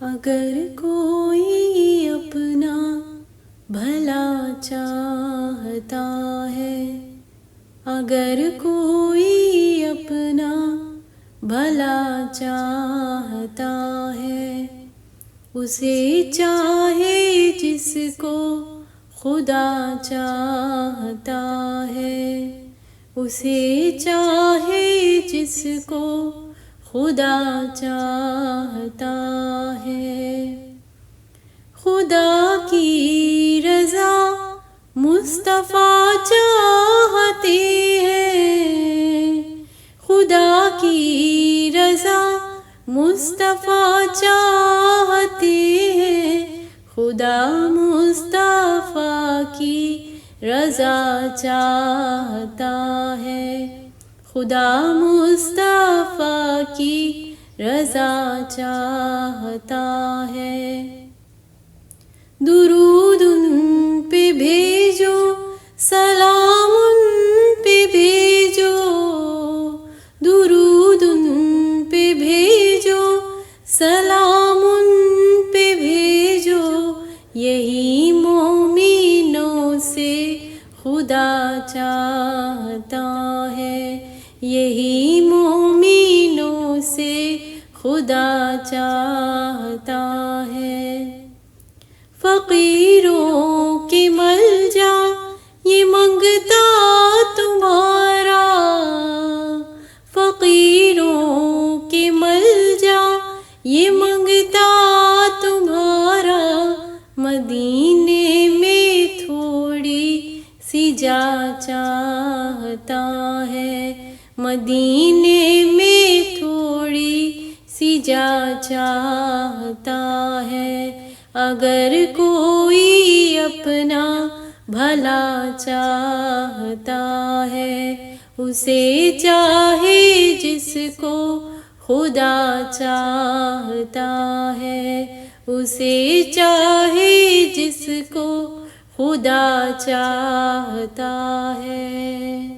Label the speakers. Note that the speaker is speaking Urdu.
Speaker 1: اگر کوئی اپنا بھلا چاہتا ہے، اگر کوئی اپنا بھلا چاہتا ہے، اسے چاہے جس کو خدا چاہتا ہے، اسے چاہے جس کو خدا چاہتا ہے۔ خدا کی رضا مصطفیٰ چاہتے ہیں، خدا کی رضا مصطفیٰ چاہتے ہیں، خدا مصطفیٰ کی رضا چاہتا ہے، خدا مصطفیٰ کی رضا چاہتا ہے۔ درود ان پہ بھیجو، سلام ان پہ بھیجو، درود ان پہ بھیجو، سلام ان پہ بھیجو، یہی مومنوں سے خدا چاہتا ہے، یہی مومنوں سے خدا چاہتا ہے۔ فقیروں کے ملجا یہ منگتا تمہارا، فقیروں کے ملجا یہ منگتا تمہارا، مدینے میں تھوڑی سی جا چاہتا ہے، مدینے میں تھوڑی سی جا چاہتا ہے۔ اگر کوئی اپنا بھلا چاہتا ہے، اسے چاہے جس کو خدا چاہتا ہے، اسے چاہے جس کو خدا چاہتا ہے۔